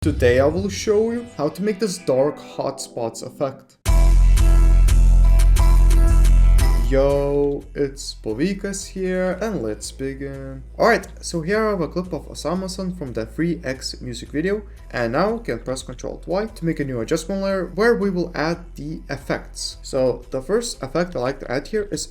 Today I will show you how to make this Dark HOTSPOTS effect. Yo, it's Bovikas here and let's begin. Alright, so here I have a clip of Osama-san from the Free X music video, and now we can press Ctrl+Y to make a new adjustment layer where we will add the effects. So the first effect I like to add here is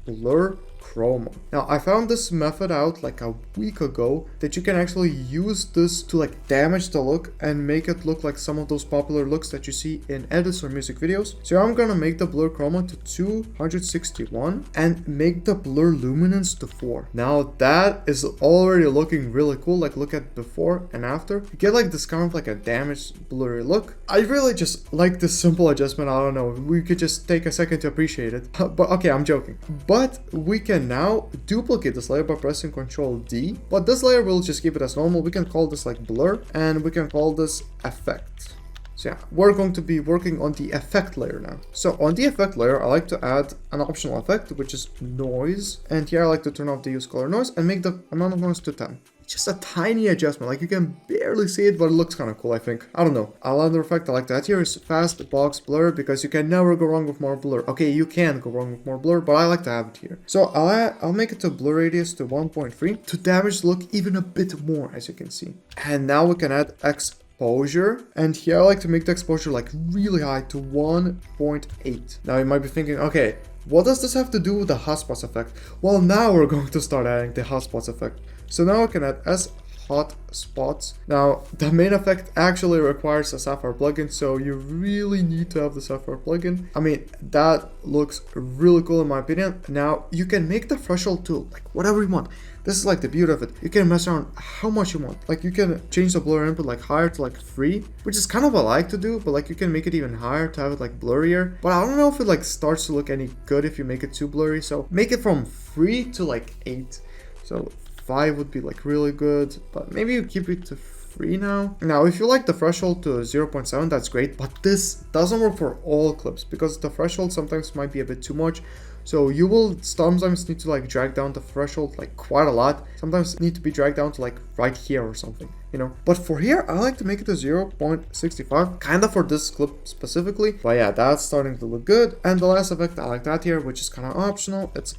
Blur Chroma. Now I found this method out like a week ago that you can actually use this to like damage the look and make it look like some of those popular looks that you see in edits or music videos. So I'm gonna make the blur chroma to 261 and make the blur luminance to 4. Now that is already looking really cool. Like look at before and after. You get like this kind of like a damaged blurry look. I really just like this simple adjustment. I don't know, we could just take a second to appreciate it. But okay, I'm joking. But we can now duplicate this layer by pressing Ctrl D, but this layer will just keep it as normal. We can call this like blur and we can call this effect. So yeah, we're going to be working on the effect layer now. So on the effect layer, I like to add an optional effect, which is noise. And here I like to turn off the use color noise and make the amount of noise to 10. Just a tiny adjustment, like you can barely see it, but it looks kind of cool, I think. I don't know. Another effect I like to add here is fast box blur, because you can never go wrong with more blur. Okay, you can go wrong with more blur, but I like to have it here. So I'll make it to blur radius to 1.3 to damage the look even a bit more, as you can see. And now we can add exposure, and here I like to make the exposure like really high to 1.8. Now you might be thinking, okay, what does this have to do with the hotspots effect? Well, now we're going to start adding the hotspots effect. So now I can add hotspots. Now the main effect actually requires a Sapphire plugin, so you really need to have the Sapphire plugin. I mean, that looks really cool in my opinion. Now you can make the threshold to like whatever you want. This is like the beauty of it. You can mess around how much you want. Like you can change the blur input like higher to like 3, which is kind of what I like to do, but like you can make it even higher to have it like blurrier. But I don't know if it like starts to look any good if you make it too blurry. So make it from 3 to like 8. So 5 would be like really good, but maybe you keep it to 3 now. Now, if you like the threshold to 0.7, that's great, but this doesn't work for all clips because the threshold sometimes might be a bit too much. So you will sometimes need to like drag down the threshold like quite a lot. Sometimes need to be dragged down to like right here or something, you know. But for here, I like to make it to 0.65, kind of for this clip specifically. But yeah, that's starting to look good. And the last effect I like that here, which is kind of optional, it's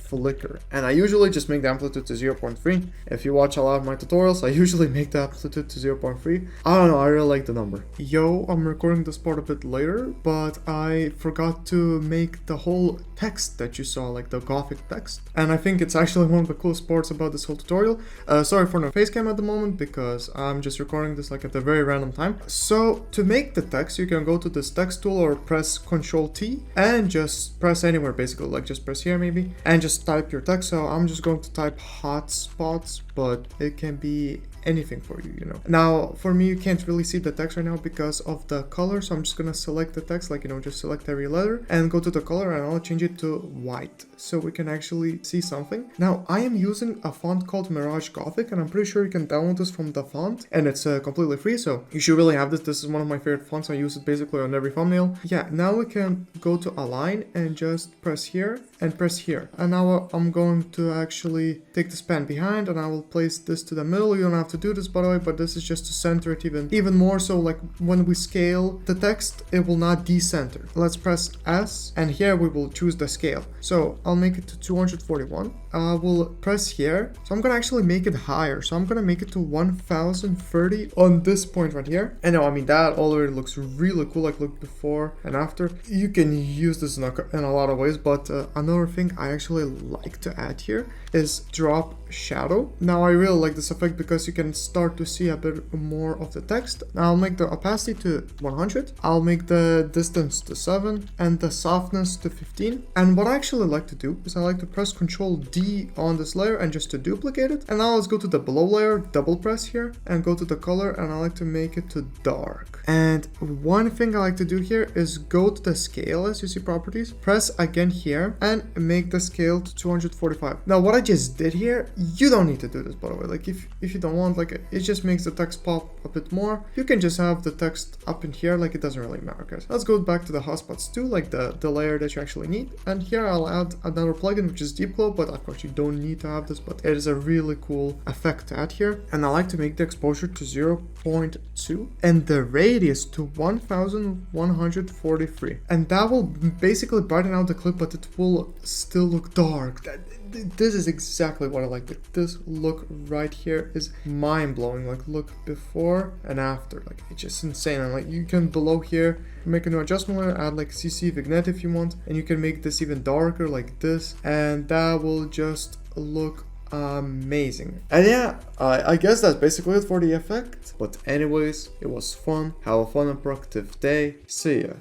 flicker, and I usually just make the amplitude to 0.3. If you watch a lot of my tutorials, I usually make the amplitude to 0.3. I don't know, I really like the number. Yo, I'm recording this part a bit later, but I forgot to make the whole text that you saw, like the Gothic text, and I think it's actually one of the coolest parts about this whole tutorial. Sorry for no face cam at the moment because I'm just recording this like at a very random time. So to make the text, you can go to this text tool or press Ctrl T and just press anywhere basically, like just press here maybe, and just type your text. So I'm just going to type hotspots, but it can be anything for you, you know. Now for me, you can't really see the text right now because of the color, so I'm just gonna select the text, like, you know, just select every letter and go to the color, and I'll change it to white so we can actually see something. Now I am using a font called Mirage Gothic, and I'm pretty sure you can download this from the font, and it's completely free, so you should really have this. This is one of my favorite fonts. I use it basically on every thumbnail. Yeah, now we can go to align and just press here and press here, and now I'm going to actually take the span behind and I will place this to the middle. You don't have to do this, by the way, but this is just to center it even more, so like when we scale the text, it will not decenter. Let's press S, and here we will choose the scale. So I'll make it to 241. I will press here, so I'm gonna actually make it higher, so I'm gonna make it to 1030 on this point right here. And now, I mean, that already looks really cool. Like look before and after. You can use this in a lot of ways, but another thing I actually like to add here is drop shadow. Now I really like this effect because you can start to see a bit more of the text. Now I'll make the opacity to 100. I'll make the distance to 7 and the softness to 15. And what I actually like to do is I like to press Ctrl D on this layer and just to duplicate it. And now let's go to the below layer, double press here and go to the color, and I like to make it to dark. And one thing I like to do here is go to the scale, as you see properties, press again here and make the scale to 245. Now what I just did here, you don't need to do this, by the way. Like if you don't want, like, it just makes the text pop a bit more. You can just have the text up in here, like it doesn't really matter, guys. Let's go back to the hotspots too, like the layer that you actually need. And here I'll add another plugin, which is Deep Glow, but of course you don't need to have this, but it is a really cool effect to add here. And I like to make the exposure to 0.2 and the radius to 1143, and that will basically brighten out the clip, but it will still look dark. This is exactly what I like. This look right here is mind-blowing. Like, look before and after, like it's just insane. And like, you can below here make a new adjustment layer, add like CC vignette if you want, and you can make this even darker like this, and that will just look amazing. And yeah, I guess that's basically it for the effect. But anyways, it was fun. Have a fun and productive day. See ya.